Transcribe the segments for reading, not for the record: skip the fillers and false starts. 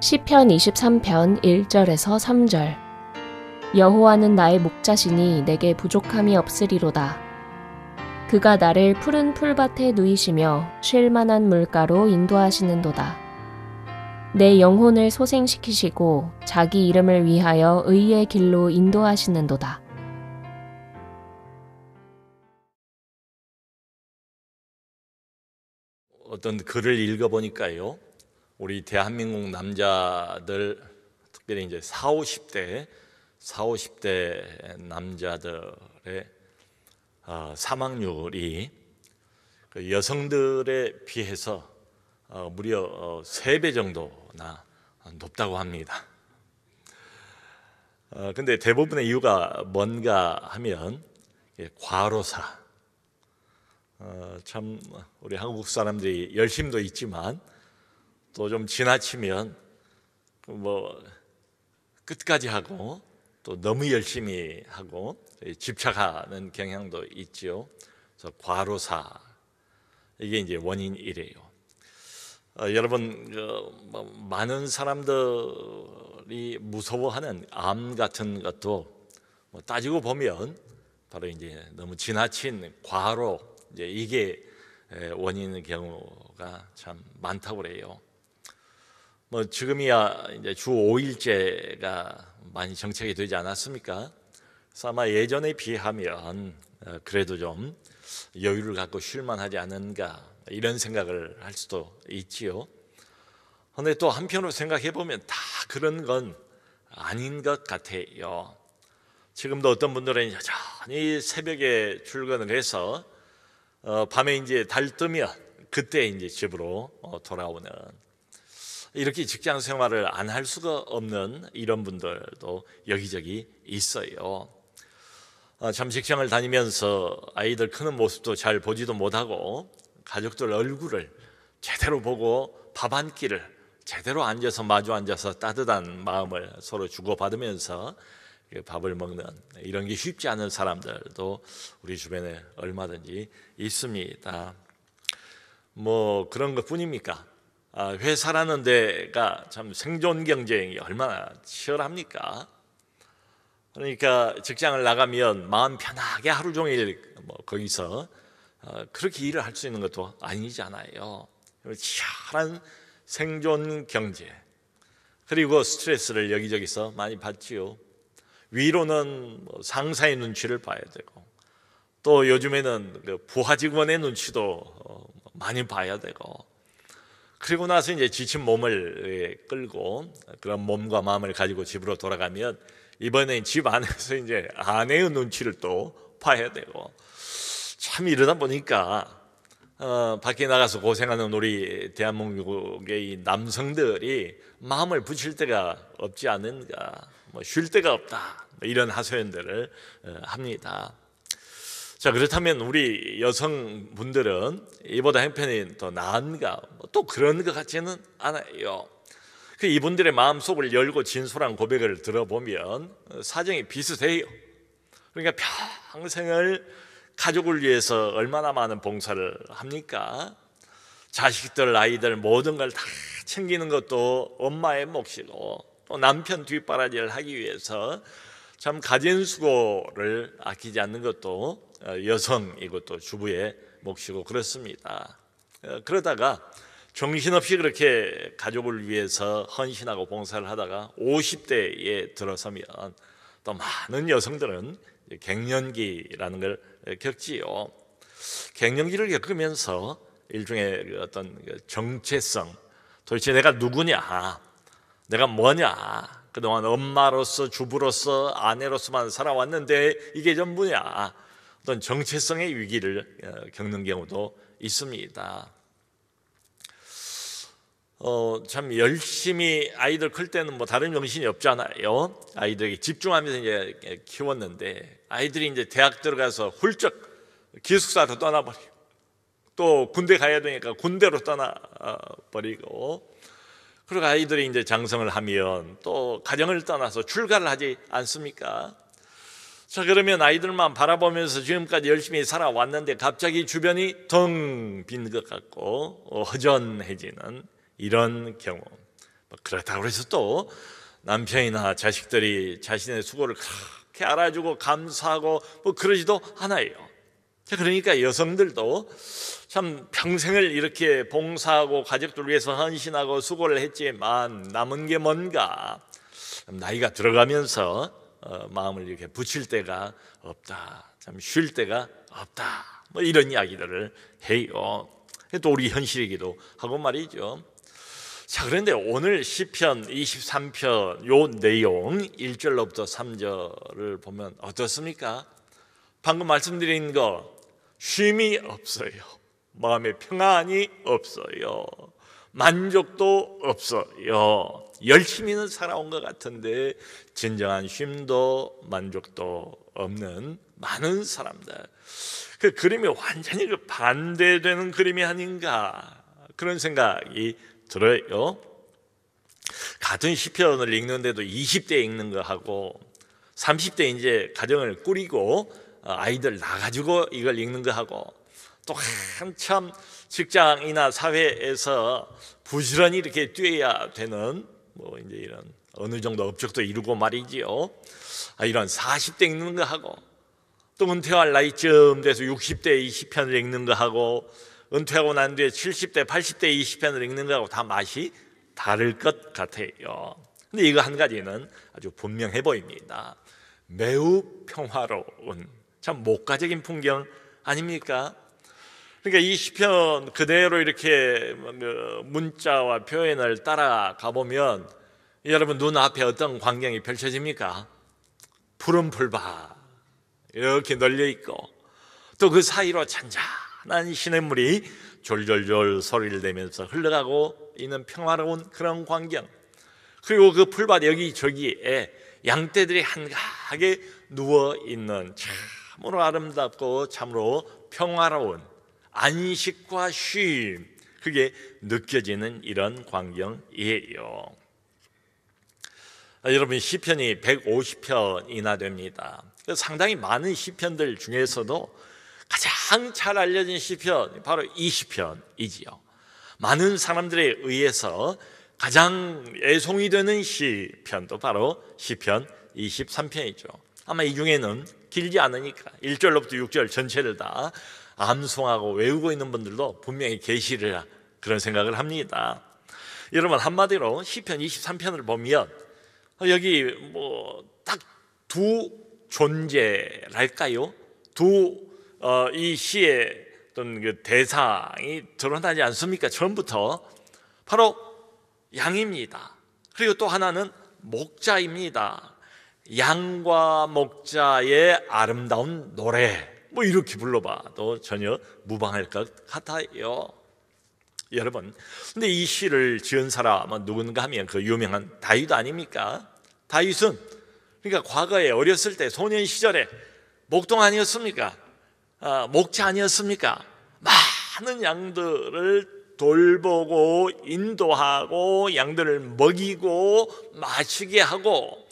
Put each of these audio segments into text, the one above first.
시편 23편 1절에서 3절. 여호와는 나의 목자시니 내게 부족함이 없으리로다. 그가 나를 푸른 풀밭에 누이시며 쉴 만한 물가로 인도하시는도다. 내 영혼을 소생시키시고 자기 이름을 위하여 의의 길로 인도하시는도다. 어떤 글을 읽어보니까요, 우리 대한민국 남자들, 특별히 이제 40, 50대 남자들의 사망률이 여성들에 비해서 무려 3배 정도나 높다고 합니다. 근데 대부분의 이유가 뭔가 하면 과로사. 참 우리 한국 사람들이 열심도 있지만 또 좀 지나치면 뭐 끝까지 하고 또 너무 열심히 하고 집착하는 경향도 있죠. 그래서 과로사, 이게 이제 원인이래요. 여러분, 많은 사람들이 무서워하는 암 같은 것도 따지고 보면 바로 이제 너무 지나친 과로, 이제 이게 원인인 경우가 참 많다고 그래요. 지금이야 이제 주 5일제가 많이 정착이 되지 않았습니까? 그래서 아마 예전에 비하면 그래도 좀 여유를 갖고 쉴만하지 않은가, 이런 생각을 할 수도 있지요. 그런데 또 한편으로 생각해 보면 다 그런 건 아닌 것 같아요. 지금도 어떤 분들은 여전히 새벽에 출근을 해서 밤에 이제 달 뜨면 그때 이제 집으로 돌아오는, 이렇게 직장 생활을 안 할 수가 없는 이런 분들도 여기저기 있어요. 참 직장을 다니면서 아이들 크는 모습도 잘 보지도 못하고 가족들 얼굴을 제대로 보고 밥 한 끼를 제대로 앉아서 마주 앉아서 따뜻한 마음을 서로 주고받으면서 밥을 먹는, 이런 게 쉽지 않은 사람들도 우리 주변에 얼마든지 있습니다. 그런 것 뿐입니까? 회사라는 데가 참 생존 경쟁이 얼마나 치열합니까? 그러니까 직장을 나가면 마음 편하게 하루 종일 거기서 그렇게 일을 할 수 있는 것도 아니잖아요. 치열한 생존 경제, 그리고 스트레스를 여기저기서 많이 받지요. 위로는 상사의 눈치를 봐야 되고, 또 요즘에는 부하 직원의 눈치도 많이 봐야 되고, 그리고 나서 이제 지친 몸을 끌고 그런 몸과 마음을 가지고 집으로 돌아가면 이번엔 집 안에서 이제 아내의 눈치를 또 봐야 되고, 참 이러다 보니까 밖에 나가서 고생하는 우리 대한민국의 이 남성들이 마음을 붙일 데가 없지 않은가, 쉴 데가 없다, 이런 하소연들을 합니다. 자, 그렇다면 우리 여성분들은 이보다 형편이 더 나은가? 또 그런 것 같지는 않아요. 이분들의 마음속을 열고 진솔한 고백을 들어보면 사정이 비슷해요. 그러니까 평생을 가족을 위해서 얼마나 많은 봉사를 합니까? 자식들, 아이들 모든 걸 다 챙기는 것도 엄마의 몫이고, 또 남편 뒷바라지를 하기 위해서 참 가진 수고를 아끼지 않는 것도 여성이고 또 주부의 몫이고 그렇습니다. 그러다가 정신없이 그렇게 가족을 위해서 헌신하고 봉사를 하다가 50대에 들어서면 또 많은 여성들은 갱년기라는 걸 겪지요. 갱년기를 겪으면서 일종의 어떤 정체성, 도대체 내가 누구냐, 내가 뭐냐, 그동안 엄마로서, 주부로서, 아내로서만 살아왔는데 이게 전부냐, 어떤 정체성의 위기를 겪는 경우도 있습니다. 참 열심히 아이들 클 때는 다른 정신이 없잖아요. 아이들에게 집중하면서 이제 키웠는데, 아이들이 이제 대학 들어가서 훌쩍 기숙사로 떠나버리고, 또 군대 가야 되니까 군대로 떠나버리고, 그리고 아이들이 이제 장성을 하면 또 가정을 떠나서 출가를 하지 않습니까? 자, 그러면 아이들만 바라보면서 지금까지 열심히 살아왔는데 갑자기 주변이 텅 빈 것 같고 허전해지는 이런 경우, 그렇다고 해서 또 남편이나 자식들이 자신의 수고를 그렇게 알아주고 감사하고 그러지도 않아요. 그러니까 여성들도 참 평생을 이렇게 봉사하고 가족들 위해서 헌신하고 수고를 했지만 남은 게 뭔가, 나이가 들어가면서 마음을 이렇게 붙일 때가 없다, 참 쉴 때가 없다, 이런 이야기들을 해요. 또 우리 현실이기도 하고 말이죠. 자, 그런데 오늘 시편 23편 요 내용 1절로부터 3절을 보면 어떻습니까? 방금 말씀드린 거 쉼이 없어요. 마음에 평안이 없어요. 만족도 없어요. 열심히는 살아온 것 같은데 진정한 쉼도 만족도 없는 많은 사람들, 그 그림이 완전히 반대되는 그림이 아닌가, 그런 생각이 들어요. 같은 시편을 읽는데도 20대 읽는 거 하고 30대 이제 가정을 꾸리고 아이들 낳아가지고 이걸 읽는 거 하고 또 한참 직장이나 사회에서 부지런히 이렇게 뛰어야 되는 이제 이런 어느 정도 업적도 이루고 말이지요. 이런 40대 읽는 거 하고 또 은퇴할 나이쯤 돼서 60대 이 시편을 읽는 거 하고 은퇴하고 난 뒤에 70대 80대 이 시편을 읽는 거하고 다 맛이 다를 것 같아요. 근데 이거 한 가지는 아주 분명해 보입니다. 매우 평화로운 참 목가적인 풍경 아닙니까? 그러니까 이 시편 그대로 이렇게 문자와 표현을 따라가 보면 여러분 눈앞에 어떤 광경이 펼쳐집니까? 푸른 풀밭 이렇게 널려 있고 또 그 사이로 잔잔한 시냇물이 졸졸졸 소리를 내면서 흘러가고 있는 평화로운 그런 광경, 그리고 그 풀밭 여기저기에 양떼들이 한가하게 누워있는 참으로 아름답고 참으로 평화로운 안식과 쉼, 그게 느껴지는 이런 광경이에요. 여러분 시편이 150편이나 됩니다. 상당히 많은 시편들 중에서도 가장 잘 알려진 시편 바로 이 시편이지요. 많은 사람들에 의해서 가장 애송이 되는 시편도 바로 시편 23편이죠. 아마 이 중에는 길지 않으니까 1절로부터 6절 전체를 다 암송하고 외우고 있는 분들도 분명히 계시리라 그런 생각을 합니다. 여러분 한마디로 시편 23편을 보면 여기 딱 두 존재랄까요? 이 시의 어떤 그 대상이 드러나지 않습니까? 처음부터 바로 양입니다. 그리고 또 하나는 목자입니다. 양과 목자의 아름다운 노래, 이렇게 불러봐도 전혀 무방할 것 같아요. 여러분, 근데 이 시를 지은 사람은 누군가 하면 그 유명한 다윗 아닙니까? 다윗은 그러니까 과거에 어렸을 때 소년 시절에 목동 아니었습니까? 목자 아니었습니까? 많은 양들을 돌보고 인도하고 양들을 먹이고 마시게 하고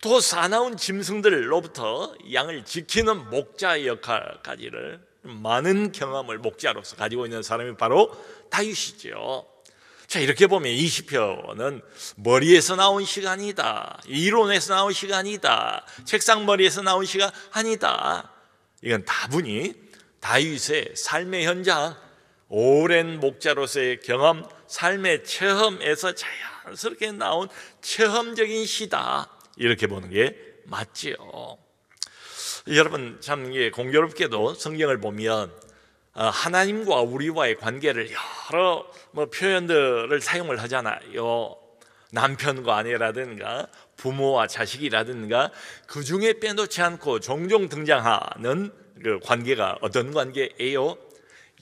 또 사나운 짐승들로부터 양을 지키는 목자 역할까지를 많은 경험을 목자로서 가지고 있는 사람이 바로 다윗이죠. 자, 이렇게 보면 이 시편은 머리에서 나온 시가 아니다, 이론에서 나온 시가 아니다, 책상머리에서 나온 시가 아니다. 이건 다분히 다윗의 삶의 현장, 오랜 목자로서의 경험, 삶의 체험에서 자연스럽게 나온 체험적인 시다, 이렇게 보는 게 맞지요. 여러분 참 공교롭게도 성경을 보면 하나님과 우리와의 관계를 여러 표현들을 사용을 하잖아요. 남편과 아내라든가 부모와 자식이라든가 그 중에 빼놓지 않고 종종 등장하는 그 관계가 어떤 관계예요?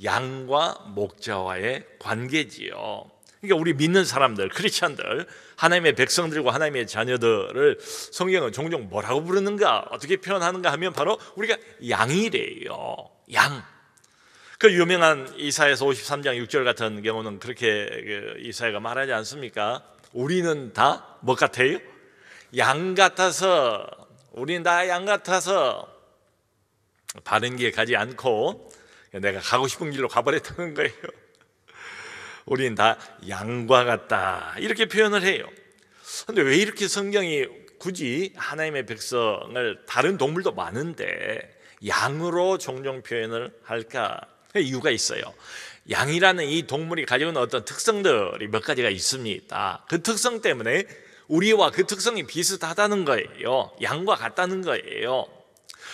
양과 목자와의 관계지요. 그러니까 우리 믿는 사람들, 크리스찬들, 하나님의 백성들과 하나님의 자녀들을 성경은 종종 뭐라고 부르는가, 어떻게 표현하는가 하면 바로 우리가 양이래요. 양. 그 유명한 이사야서 53장 6절 같은 경우는 그렇게 이사야가 말하지 않습니까? 우리는 다 뭐 같아요? 양 같아서, 우리는 다 양 같아서 바른 길 가지 않고 내가 가고 싶은 길로 가버렸다는 거예요. 우린 다 양과 같다 이렇게 표현을 해요. 근데 왜 이렇게 성경이 굳이 하나님의 백성을, 다른 동물도 많은데 양으로 종종 표현을 할까? 이유가 있어요. 양이라는 이 동물이 가지고 있는 어떤 특성들이 몇 가지가 있습니다. 그 특성 때문에 우리와 그 특성이 비슷하다는 거예요. 양과 같다는 거예요.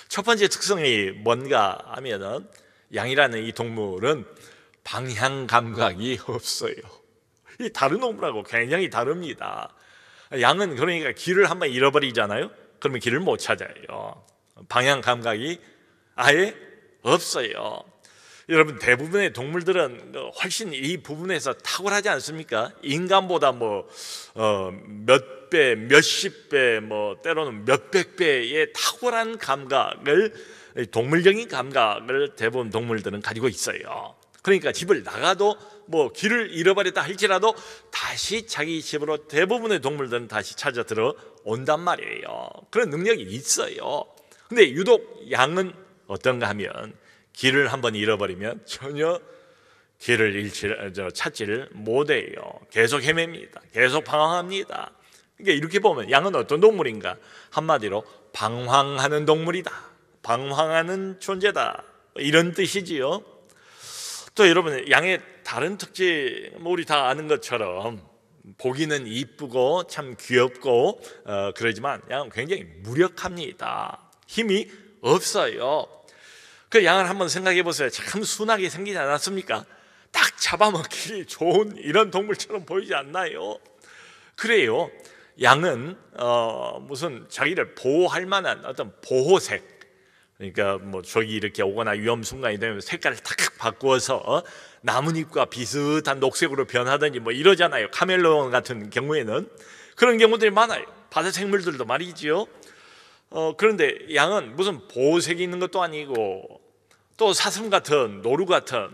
첫 번째 특성이 뭔가 하면은, 양이라는 이 동물은 방향 감각이 없어요. 이 다른 동물하고 굉장히 다릅니다. 양은 그러니까 길을 한번 잃어버리잖아요. 그러면 길을 못 찾아요. 방향 감각이 아예 없어요. 여러분, 대부분의 동물들은 훨씬 이 부분에서 탁월하지 않습니까? 인간보다 몇 배, 몇십 배, 때로는 몇백 배의 탁월한 감각을, 동물적인 감각을 대부분 동물들은 가지고 있어요. 그러니까 집을 나가도 길을 잃어버렸다 할지라도 다시 자기 집으로 대부분의 동물들은 다시 찾아 들어온단 말이에요. 그런 능력이 있어요. 근데 유독 양은 어떤가 하면, 길을 한번 잃어버리면 전혀 길을 찾지를 못해요. 계속 헤맵니다. 계속 방황합니다. 그러니까 이렇게 보면 양은 어떤 동물인가? 한마디로 방황하는 동물이다, 방황하는 존재다, 이런 뜻이지요. 또 여러분, 양의 다른 특징, 우리 다 아는 것처럼 보기는 이쁘고 참 귀엽고 그러지만 양은 굉장히 무력합니다. 힘이 없어요. 그 양을 한번 생각해 보세요. 참 순하게 생기지 않았습니까? 딱 잡아먹기 좋은 이런 동물처럼 보이지 않나요? 그래요. 양은 무슨 자기를 보호할 만한 어떤 보호색, 그러니까 적이 이렇게 오거나 위험 순간이 되면 색깔을 탁 바꾸어서 나뭇잎과 비슷한 녹색으로 변하든지 이러잖아요. 카멜레온 같은 경우에는 그런 경우들이 많아요. 바다 생물들도 말이지요. 그런데 양은 무슨 보호색이 있는 것도 아니고, 또 사슴 같은, 노루 같은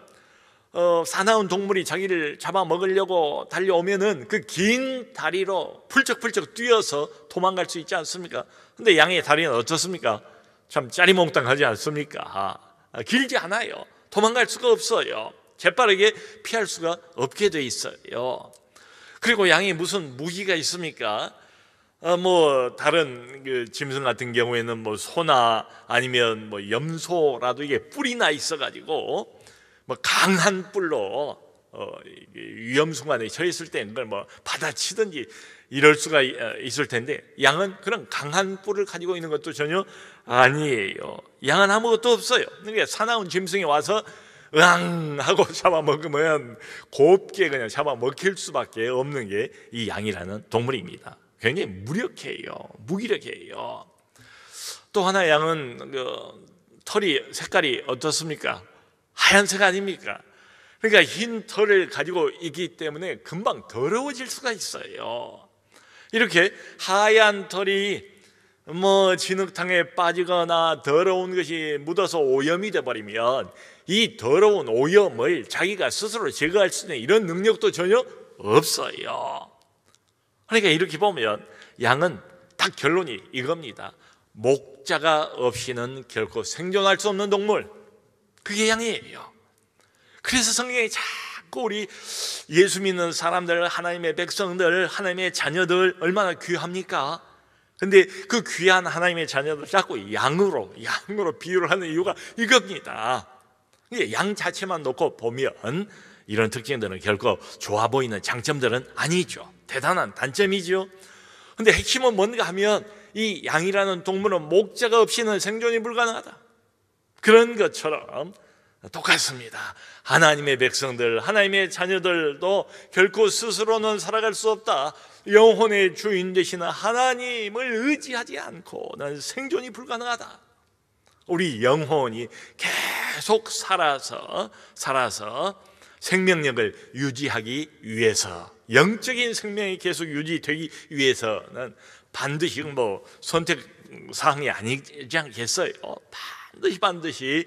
사나운 동물이 자기를 잡아먹으려고 달려오면은 그 긴 다리로 훌쩍훌쩍 뛰어서 도망갈 수 있지 않습니까? 근데 양의 다리는 어떻습니까? 참 짜리몽땅하지 않습니까? 길지 않아요. 도망갈 수가 없어요. 재빠르게 피할 수가 없게 돼 있어요. 그리고 양이 무슨 무기가 있습니까? 다른 그 짐승 같은 경우에는 소나 아니면 염소라도 이게 뿔이 나 있어가지고 강한 뿔로 위험 순간에 처해 있을 때 그걸 받아치든지 이럴 수가 있을 텐데, 양은 그런 강한 뿔을 가지고 있는 것도 전혀 아니에요. 양은 아무것도 없어요. 그러니까 사나운 짐승이 와서 으앙 하고 잡아먹으면 곱게 그냥 잡아먹힐 수밖에 없는 게 이 양이라는 동물입니다. 굉장히 무력해요. 무기력해요. 또 하나, 양은 털이 색깔이 어떻습니까? 하얀색 아닙니까? 그러니까 흰 털을 가지고 있기 때문에 금방 더러워질 수가 있어요. 이렇게 하얀 털이 진흙탕에 빠지거나 더러운 것이 묻어서 오염이 돼버리면 이 더러운 오염을 자기가 스스로 제거할 수 있는 이런 능력도 전혀 없어요. 그러니까 이렇게 보면 양은 딱 결론이 이겁니다. 목자가 없이는 결코 생존할 수 없는 동물, 그게 양이에요. 그래서 성경이 자꾸 우리 예수 믿는 사람들, 하나님의 백성들, 하나님의 자녀들 얼마나 귀합니까? 근데 그 귀한 하나님의 자녀들 자꾸 양으로 비유를 하는 이유가 이겁니다. 양 자체만 놓고 보면 이런 특징들은 결코 좋아 보이는 장점들은 아니죠. 대단한 단점이죠. 근데 핵심은 뭔가 하면 이 양이라는 동물은 목자가 없이는 생존이 불가능하다. 그런 것처럼 똑같습니다. 하나님의 백성들, 하나님의 자녀들도 결코 스스로는 살아갈 수 없다. 영혼의 주인 되시는 하나님을 의지하지 않고는 생존이 불가능하다. 우리 영혼이 계속 살아서 생명력을 유지하기 위해서, 영적인 생명이 계속 유지되기 위해서는 반드시 선택사항이 아니지 않겠어요? 반드시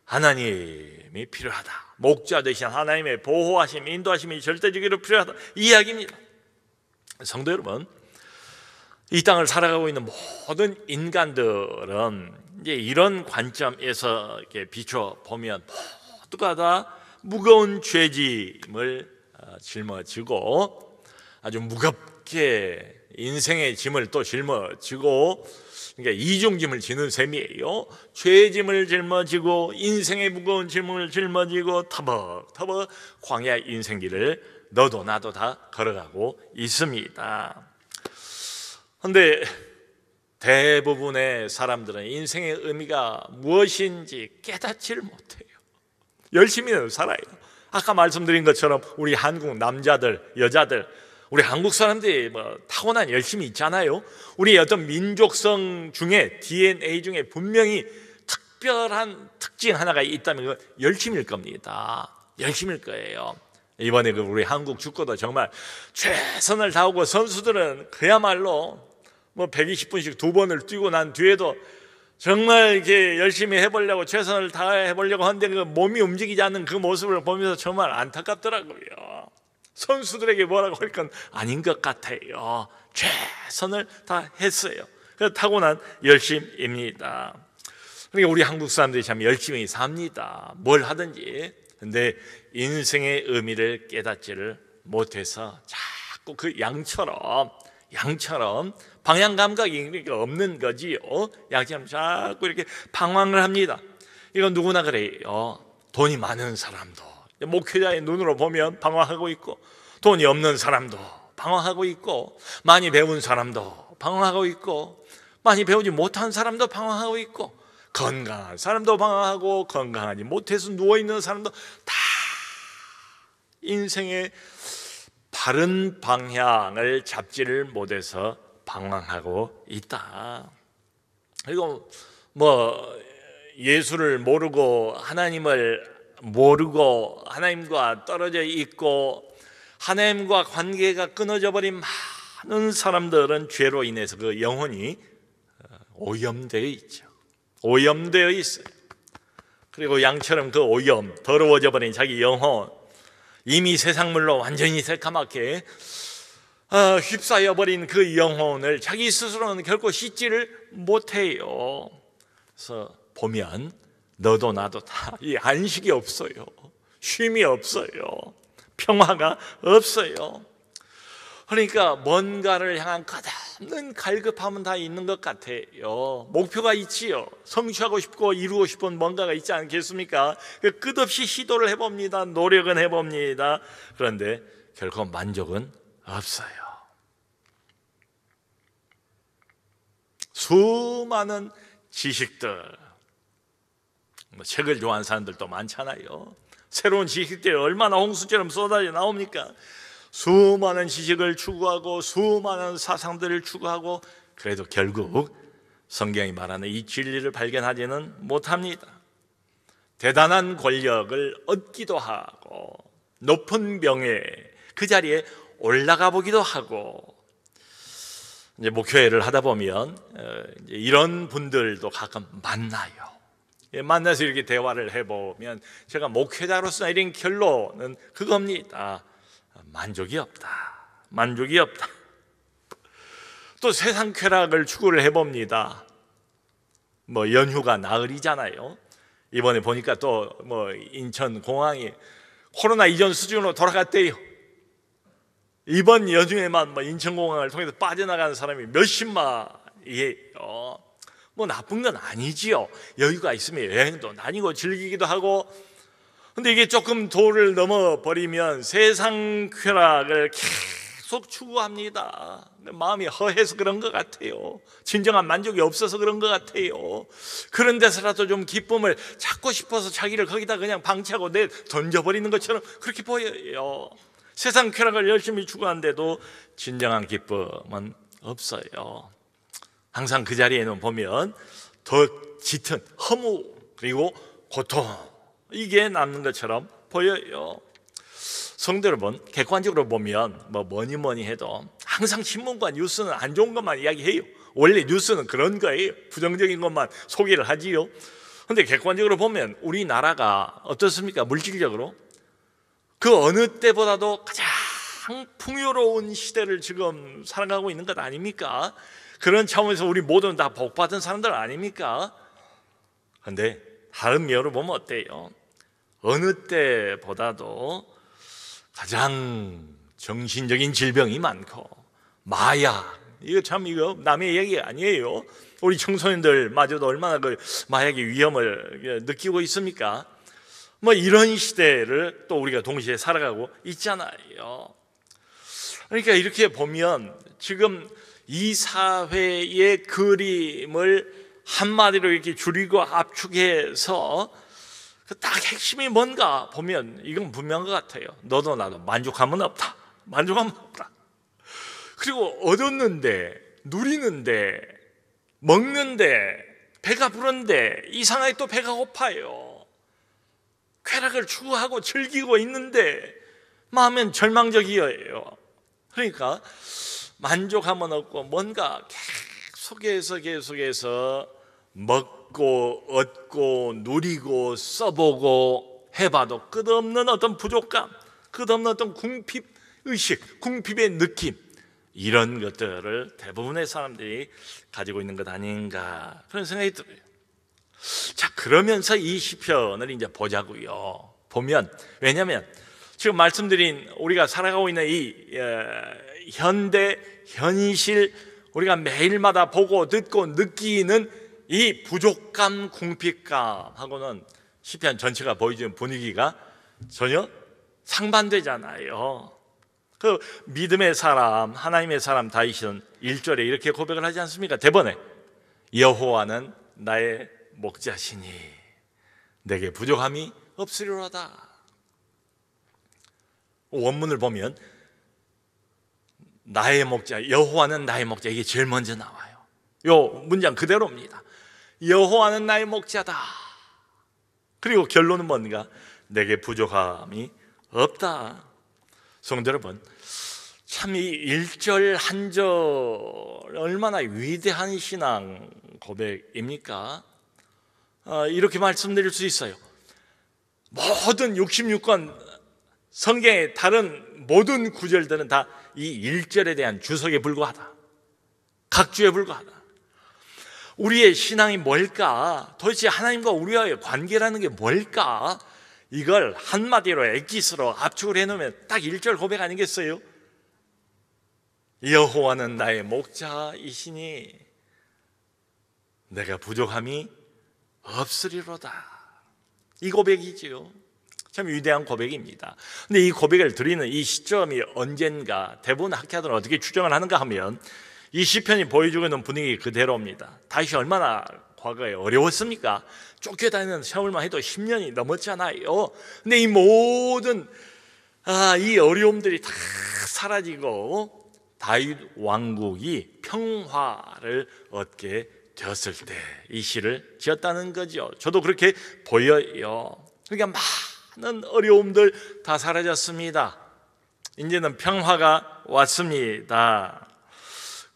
하나님이 필요하다. 목자 되신 하나님의 보호하심, 인도하심이 절대적으로 필요하다, 이 이야기입니다. 성도 여러분, 이 땅을 살아가고 있는 모든 인간들은 이제 이런 관점에서 이렇게 비춰보면 모두가 다 무거운 죄짐을 짊어지고 아주 무겁게 인생의 짐을 또 짊어지고, 그러니까 이중짐을 지는 셈이에요. 죄의 짐을 짊어지고 인생의 무거운 짐을 짊어지고 터벅터벅 광야 인생길을 너도 나도 다 걸어가고 있습니다. 그런데 대부분의 사람들은 인생의 의미가 무엇인지 깨닫지를 못해요. 열심히는 살아요. 아까 말씀드린 것처럼 우리 한국 남자들, 여자들, 우리 한국 사람들이 타고난 열심이 있잖아요. 우리 어떤 민족성 중에, DNA 중에 분명히 특별한 특징 하나가 있다면 그 열심일 겁니다. 열심일 거예요. 이번에 우리 한국 축구도 정말 최선을 다하고, 선수들은 그야말로 120분씩 2번을 뛰고 난 뒤에도 정말 이렇게 열심히 해보려고, 최선을 다해보려고 하는데 그 몸이 움직이지 않는 그 모습을 보면서 정말 안타깝더라고요. 선수들에게 뭐라고 할 건 아닌 것 같아요. 최선을 다 했어요. 그래서 타고난 열심입니다. 그러니까 우리 한국 사람들이 참 열심히 삽니다. 뭘 하든지. 근데 인생의 의미를 깨닫지를 못해서 자꾸 그 양처럼 방향 감각이 없는 거지요. 양처럼 자꾸 이렇게 방황을 합니다. 이건 누구나 그래요. 돈이 많은 사람도, 목회자의 눈으로 보면 방황하고 있고, 돈이 없는 사람도 방황하고 있고, 많이 배운 사람도 방황하고 있고, 많이 배우지 못한 사람도 방황하고 있고, 건강한 사람도 방황하고, 건강하지 못해서 누워있는 사람도 다 인생의 바른 방향을 잡지를 못해서 방황하고 있다. 그리고 예수를 모르고, 하나님을 모르고, 하나님과 떨어져 있고, 하나님과 관계가 끊어져 버린 많은 사람들은 죄로 인해서 그 영혼이 오염되어 있죠. 오염되어 있어요. 그리고 양처럼 그 오염, 더러워져 버린 자기 영혼, 이미 세상물로 완전히 새카맣게 휩싸여 버린 그 영혼을 자기 스스로는 결코 씻지를 못해요. 그래서 보면 너도 나도 다 이 안식이 없어요. 쉼이 없어요. 평화가 없어요. 그러니까 뭔가를 향한 끝없는 갈급함은 다 있는 것 같아요. 목표가 있지요. 성취하고 싶고 이루고 싶은 뭔가가 있지 않겠습니까? 끝없이 시도를 해봅니다. 노력은 해봅니다. 그런데 결코 만족은 없어요. 수많은 지식들, 책을 좋아하는 사람들도 많잖아요. 새로운 지식들이 얼마나 홍수처럼 쏟아져 나옵니까? 수많은 지식을 추구하고, 수많은 사상들을 추구하고, 그래도 결국 성경이 말하는 이 진리를 발견하지는 못합니다. 대단한 권력을 얻기도 하고, 높은 명예, 그 자리에 올라가 보기도 하고, 이제 목회를 하다 보면 이런 분들도 가끔 만나요. 만나서 이렇게 대화를 해보면 제가 목회자로서 이런 결론은 그겁니다. 만족이 없다. 만족이 없다. 또 세상 쾌락을 추구를 해봅니다. 연휴가 나흘이잖아요. 이번에 보니까 또 인천 공항이 코로나 이전 수준으로 돌아갔대요. 이번 연휴에만 인천공항을 통해서 빠져나가는 사람이 몇십만이에요. 나쁜 건 아니지요. 여유가 있으면 여행도 다니고 즐기기도 하고. 근데 이게 조금 도를 넘어버리면 세상 쾌락을 계속 추구합니다. 마음이 허해서 그런 것 같아요. 진정한 만족이 없어서 그런 것 같아요. 그런 데서라도 좀 기쁨을 찾고 싶어서 자기를 거기다 그냥 방치하고 던져버리는 것처럼 그렇게 보여요. 세상 쾌락을 열심히 추구하는데도 진정한 기쁨은 없어요. 항상 그 자리에는 보면 더 짙은 허무 그리고 고통, 이게 남는 것처럼 보여요. 성도 여러분, 객관적으로 보면 뭐니 해도 항상 신문과 뉴스는 안 좋은 것만 이야기해요. 원래 뉴스는 그런 거예요. 부정적인 것만 소개를 하지요. 그런데 객관적으로 보면 우리나라가 어떻습니까? 물질적으로 그 어느 때보다도 가장 풍요로운 시대를 지금 살아가고 있는 것 아닙니까? 그런 차원에서 우리 모두는 다 복받은 사람들 아닙니까? 그런데 다른 면으로 보면 어때요? 어느 때보다도 가장 정신적인 질병이 많고 마약, 이거 남의 얘기가 아니에요. 우리 청소년들마저도 얼마나 그 마약의 위험을 느끼고 있습니까? 뭐 이런 시대를 또 우리가 동시에 살아가고 있잖아요. 그러니까 이렇게 보면 지금 이 사회의 그림을 한마디로 이렇게 줄이고 압축해서 딱 핵심이 뭔가 보면 이건 분명한 것 같아요. 너도 나도 만족함은 없다. 만족함은 없다. 그리고 얻었는데, 누리는데, 먹는데, 배가 부른데 이상하게 또 배가 고파요. 쾌락을 추구하고 즐기고 있는데 마음은 절망적이에요. 그러니까 만족함은 없고 뭔가 계속해서 먹고 얻고 누리고 써보고 해봐도 끝없는 어떤 부족감, 끝없는 어떤 궁핍의식, 궁핍의 느낌, 이런 것들을 대부분의 사람들이 가지고 있는 것 아닌가 그런 생각이 들어요. 자, 그러면서 이 시편을 이제 보자고요. 보면, 왜냐하면 지금 말씀드린 우리가 살아가고 있는 이 현대 현실, 우리가 매일마다 보고 듣고 느끼는 이 부족감, 궁핍감하고는 시편 전체가 보여주는 분위기가 전혀 상반되잖아요. 그 믿음의 사람, 하나님의 사람 다윗은 1절에 이렇게 고백을 하지 않습니까? 대번에 여호와는 나의 목자시니 내게 부족함이 없으리로다. 원문을 보면 나의 목자, 여호와는 나의 목자, 이게 제일 먼저 나와요. 요 문장 그대로입니다. 여호와는 나의 목자다. 그리고 결론은 뭔가? 내게 부족함이 없다. 성도 여러분, 참 이 1절 한 절 얼마나 위대한 신앙 고백입니까? 이렇게 말씀드릴 수 있어요. 모든 66권 성경의 다른 모든 구절들은 다 이 1절에 대한 주석에 불과하다. 각주에 불과하다. 우리의 신앙이 뭘까? 도대체 하나님과 우리와의 관계라는 게 뭘까? 이걸 한마디로 엑기스로 압축을 해놓으면 딱 1절 고백 아니겠어요? 여호와는 나의 목자이시니 내가 부족함이 없으리로다. 이 고백이지요. 참 위대한 고백입니다. 근데 이 고백을 드리는 이 시점이 언젠가 대부분 학자들은 어떻게 추정을 하는가 하면 이 시편이 보여주고 있는 분위기 그대로입니다. 다윗이 얼마나 과거에 어려웠습니까? 쫓겨다니는 세월만 해도 10년이 넘었잖아요. 근데 이 모든 이 어려움들이 다 사라지고 다윗 왕국이 평화를 얻게 되었을 때 이 시를 지었다는 거죠. 저도 그렇게 보여요. 그러니까 많은 어려움들 다 사라졌습니다. 이제는 평화가 왔습니다.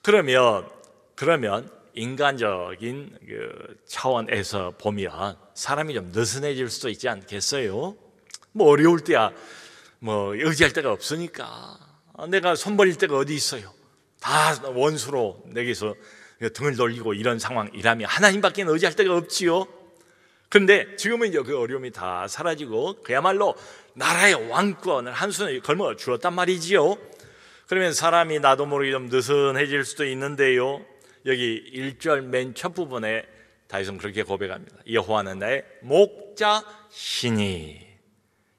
그러면 인간적인 그 차원에서 보면 사람이 좀 느슨해질 수도 있지 않겠어요? 뭐 어려울 때야 뭐 의지할 데가 없으니까 내가 손버릴 데가 어디 있어요? 다 원수로 내게서 등을 돌리고 이런 상황이라면 하나님밖에 의지할 데가 없지요. 그런데 지금은 이제 그 어려움이 다 사라지고 그야말로 나라의 왕권을 한 손에 걸어 주었단 말이지요. 그러면 사람이 나도 모르게 좀 느슨해질 수도 있는데요. 여기 1절 맨 첫 부분에 다윗은 그렇게 고백합니다. 여호와는 나의 목자시니.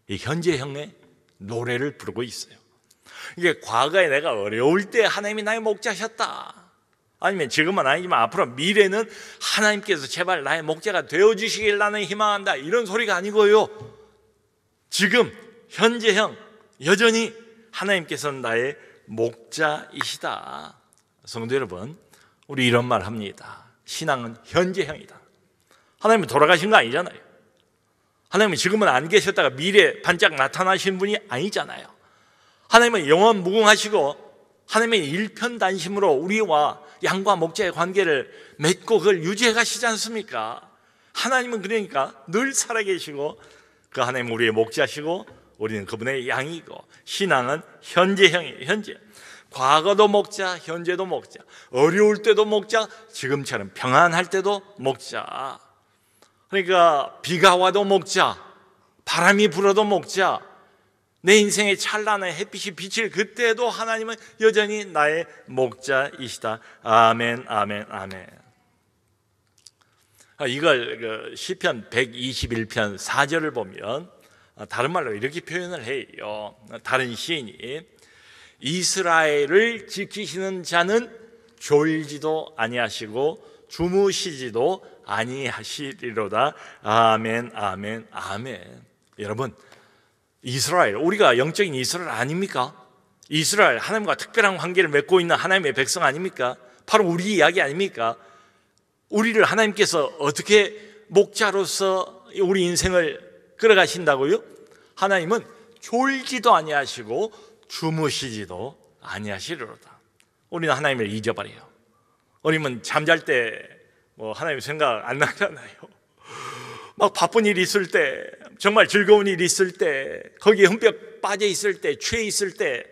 이 현재형의 노래를 부르고 있어요. 이게 과거에 내가 어려울 때 하나님이 나의 목자셨다, 아니면 지금은 아니지만 앞으로 미래는 하나님께서 제발 나의 목자가 되어주시길 나는 희망한다, 이런 소리가 아니고요. 지금 현재형 여전히 하나님께서는 나의 목자이시다. 성도 여러분, 우리 이런 말 합니다. 신앙은 현재형이다. 하나님은 돌아가신 거 아니잖아요. 하나님은 지금은 안 계셨다가 미래에 반짝 나타나신 분이 아니잖아요. 하나님은 영원 무궁하시고 하나님의 일편단심으로 우리와 양과 목자의 관계를 맺고 그걸 유지해 가시지 않습니까? 하나님은 그러니까 늘 살아계시고 그 하나님은 우리의 목자시고 우리는 그분의 양이고, 신앙은 현재형이에요. 현재. 과거도 목자, 현재도 목자, 어려울 때도 목자, 지금처럼 평안할 때도 목자. 그러니까 비가 와도 목자, 바람이 불어도 목자, 내 인생의 찬란한 햇빛이 비칠 그때도 하나님은 여전히 나의 목자이시다. 아멘, 아멘, 아멘. 이걸 시편 121편 4절을 보면 다른 말로 이렇게 표현을 해요. 다른 시인이 이스라엘을 지키시는 자는 졸지도 아니하시고 주무시지도 아니하시리로다. 아멘, 아멘, 아멘. 여러분, 이스라엘, 우리가 영적인 이스라엘 아닙니까? 이스라엘, 하나님과 특별한 관계를 맺고 있는 하나님의 백성 아닙니까? 바로 우리 이야기 아닙니까? 우리를 하나님께서 어떻게 목자로서 우리 인생을 끌어가신다고요? 하나님은 졸지도 아니하시고 주무시지도 아니하시리로다. 우리는 하나님을 잊어버려요. 우리는 잠잘 때 하나님 생각 안 나잖아요. 막 바쁜 일 있을 때, 정말 즐거운 일 있을 때, 거기에 흠뻑 빠져 있을 때, 취해 있을 때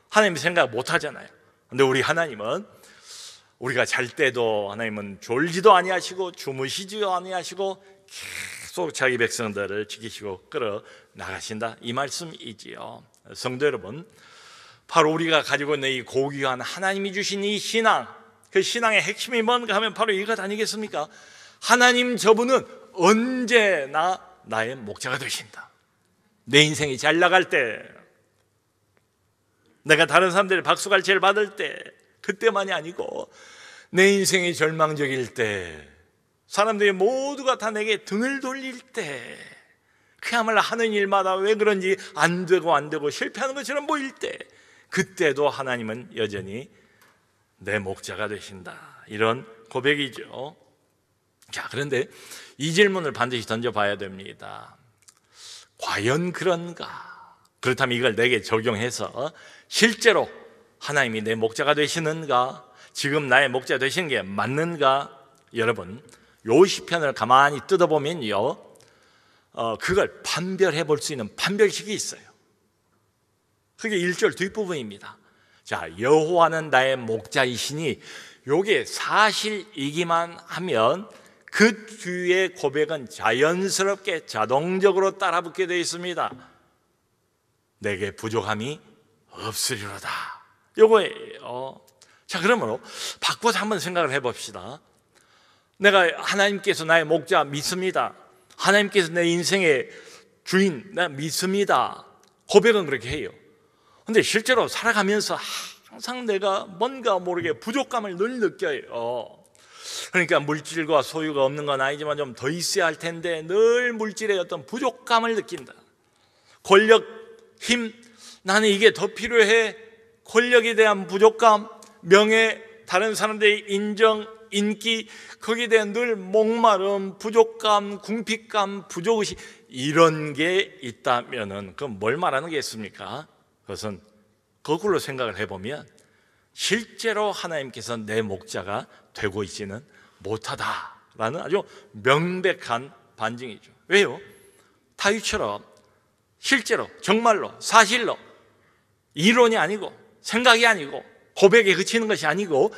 하나님 생각 못 하잖아요. 근데 우리 하나님은 우리가 잘 때도 하나님은 졸지도 아니하시고 주무시지도 아니하시고 계속 자기 백성들을 지키시고 끌어 나가신다, 이 말씀이지요. 성도 여러분, 바로 우리가 가지고 있는 이 고귀한 하나님이 주신 이 신앙, 그 신앙의 핵심이 뭔가 하면 바로 이것 아니겠습니까? 하나님 저분은 언제나 나의 목자가 되신다. 내 인생이 잘 나갈 때, 내가 다른 사람들의 박수갈채를 받을 때, 그때만이 아니고 내 인생이 절망적일 때, 사람들이 모두가 다 내게 등을 돌릴 때, 그야말로 하는 일마다 왜 그런지 안 되고 실패하는 것처럼 보일 때, 그때도 하나님은 여전히 내 목자가 되신다, 이런 고백이죠. 자, 그런데 이 질문을 반드시 던져봐야 됩니다. 과연 그런가? 그렇다면 이걸 내게 적용해서 실제로 하나님이 내 목자가 되시는가? 지금 나의 목자 되시는 게 맞는가? 여러분, 요 시편을 가만히 뜯어보면요, 그걸 판별해 볼 수 있는 판별식이 있어요. 그게 1절 뒷부분입니다. 자, 여호와는 나의 목자이시니, 요게 사실이기만 하면 그 뒤에 고백은 자연스럽게 자동적으로 따라붙게 되어 있습니다. 내게 부족함이 없으리로다, 요거예요. 자, 그러므로 바꿔서 한번 생각을 해봅시다. 내가 하나님께서 나의 목자 믿습니다. 하나님께서 내 인생의 주인 나 믿습니다. 고백은 그렇게 해요. 근데 실제로 살아가면서 항상 내가 뭔가 모르게 부족감을 늘 느껴요. 그러니까 물질과 소유가 없는 건 아니지만 좀 더 있어야 할 텐데 늘 물질의 어떤 부족감을 느낀다. 권력, 힘, 나는 이게 더 필요해. 권력에 대한 부족감, 명예, 다른 사람들의 인정, 인기, 거기에 대한 늘 목마름, 부족감, 궁핍감, 부족의식, 이런 게 있다면은 그건 뭘 말하는 게 있습니까? 그것은 거꾸로 생각을 해보면 실제로 하나님께서 내 목자가 되고 있지는 못하다라는 아주 명백한 반증이죠. 왜요? 다윗처럼 실제로 정말로 사실로, 이론이 아니고 생각이 아니고 고백에 그치는 것이 아니고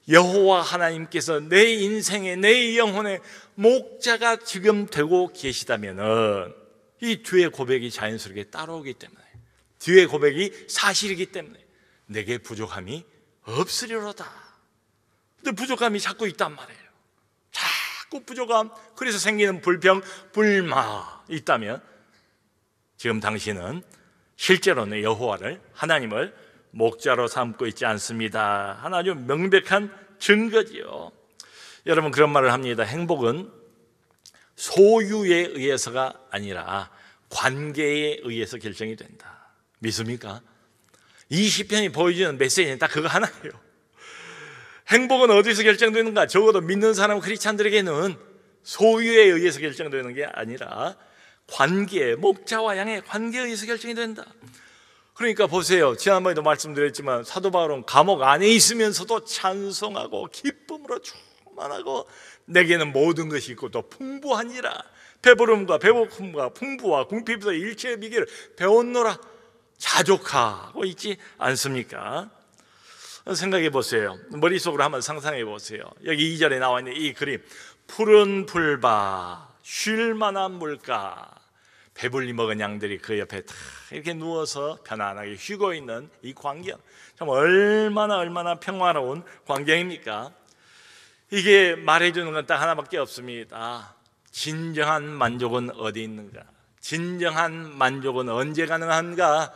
여호와 하나님께서 내 인생에, 내 영혼의 목자가 지금 되고 계시다면은 이 뒤에 고백이 자연스럽게 따라오기 때문에, 뒤에 고백이 사실이기 때문에 내게 부족함이 없으리로다. 근데 부족함이 자꾸 있단 말이에요. 자꾸 부족함, 그래서 생기는 불평, 불마 있다면 지금 당신은 실제로는 여호와를, 하나님을 목자로 삼고 있지 않습니다. 하나 아주 명백한 증거지요. 여러분, 그런 말을 합니다. 행복은 소유에 의해서가 아니라 관계에 의해서 결정이 된다. 믿습니까? 이 시편이 보여주는 메시지는 딱 그거 하나예요. 행복은 어디서 결정되는가? 적어도 믿는 사람 크리스찬들에게는 소유에 의해서 결정되는 게 아니라 관계, 목자와 양의 관계에 의해서 결정이 된다. 그러니까 보세요, 지난번에도 말씀드렸지만 사도 바울은 감옥 안에 있으면서도 찬송하고 기쁨으로 충만하고 내게는 모든 것이 있고 또 풍부하니라. 배부름과 배고픔과 풍부와 궁핍에서 일체의 비결을 배웠노라. 자족하고 있지 않습니까? 생각해 보세요. 머릿속으로 한번 상상해 보세요. 여기 2절에 나와 있는 이 그림, 푸른 풀밭, 쉴만한 물가, 배불리 먹은 양들이 그 옆에 다 이렇게 누워서 편안하게 쉬고 있는 이 광경, 참 얼마나 평화로운 광경입니까? 이게 말해주는 건 딱 하나밖에 없습니다. 진정한 만족은 어디 있는가? 진정한 만족은 언제 가능한가?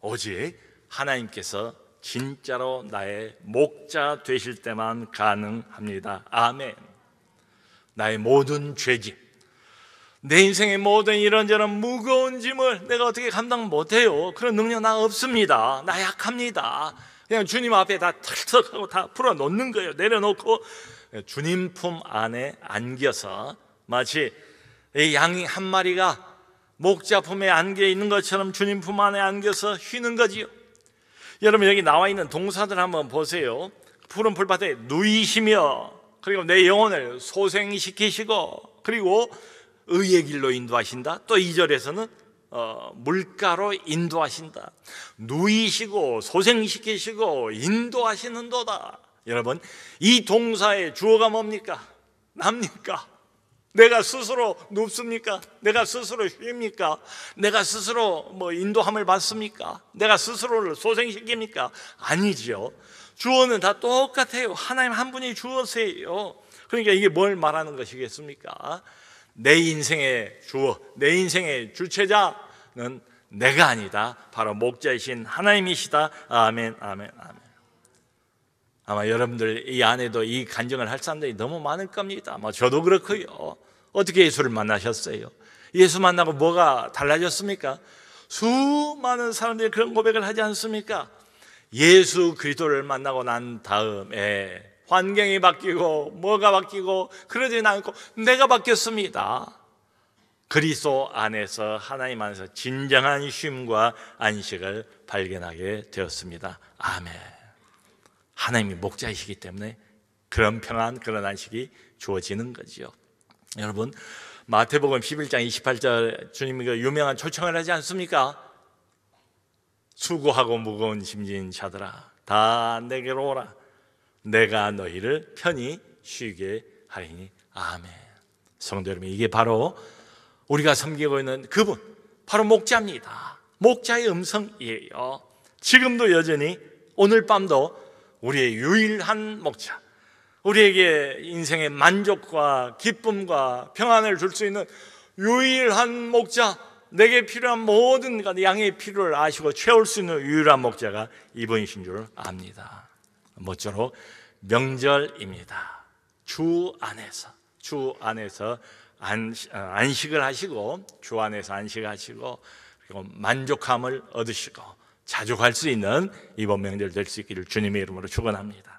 오직 하나님께서 진짜로 나의 목자 되실 때만 가능합니다. 아멘. 나의 모든 죄짐, 내 인생의 모든 이런저런 무거운 짐을 내가 어떻게 감당 못해요. 그런 능력 나 없습니다. 나 약합니다. 그냥 주님 앞에 다 털썩하고 다 풀어놓는 거예요. 내려놓고 주님 품 안에 안겨서, 마치 이 양이 한 마리가 목자 품에 안겨 있는 것처럼 주님 품 안에 안겨서 쉬는 거지요. 여러분, 여기 나와 있는 동사들 한번 보세요. 푸른 풀밭에 누이시며, 그리고 내 영혼을 소생시키시고, 그리고 의의 길로 인도하신다. 또 2절에서는 물가로 인도하신다. 누이시고 소생시키시고 인도하시는도다. 여러분, 이 동사의 주어가 뭡니까? 납니까? 내가 스스로 눕습니까? 내가 스스로 쉽니까? 내가 스스로 인도함을 받습니까? 내가 스스로를 소생시킵니까? 아니죠. 주어는 다 똑같아요. 하나님 한 분이 주어세요. 그러니까 이게 뭘 말하는 것이겠습니까? 내 인생의 주어, 내 인생의 주체자는 내가 아니다. 바로 목자이신 하나님이시다. 아멘, 아멘, 아멘. 아마 여러분들 이 안에도 이 간증을 할 사람들이 너무 많을 겁니다. 저도 그렇고요. 어떻게 예수를 만나셨어요? 예수 만나고 뭐가 달라졌습니까? 수많은 사람들이 그런 고백을 하지 않습니까? 예수 그리스도를 만나고 난 다음에 환경이 바뀌고 뭐가 바뀌고 그러지는 않고 내가 바뀌었습니다. 그리스도 안에서, 하나님 안에서 진정한 쉼과 안식을 발견하게 되었습니다. 아멘. 하나님이 목자이시기 때문에 그런 평안, 그런 안식이 주어지는 거죠. 여러분, 마태복음 11장 28절 주님이 그 유명한 초청을 하지 않습니까? 수고하고 무거운 짐진 자들아, 다 내게로 오라. 내가 너희를 편히 쉬게 하리니. 아멘. 성도 여러분, 이게 바로 우리가 섬기고 있는 그분, 바로 목자입니다. 목자의 음성이에요. 지금도 여전히 오늘 밤도 우리의 유일한 목자, 우리에게 인생의 만족과 기쁨과 평안을 줄 수 있는 유일한 목자, 내게 필요한 모든 양의 필요를 아시고 채울 수 있는 유일한 목자가 이분이신 줄 압니다. 모쪼록 명절입니다. 주 안에서 안식을 하시고, 주 안에서 안식하시고, 그리고 만족함을 얻으시고 자주 갈 수 있는 이번 명절 될 수 있기를 주님의 이름으로 축원합니다.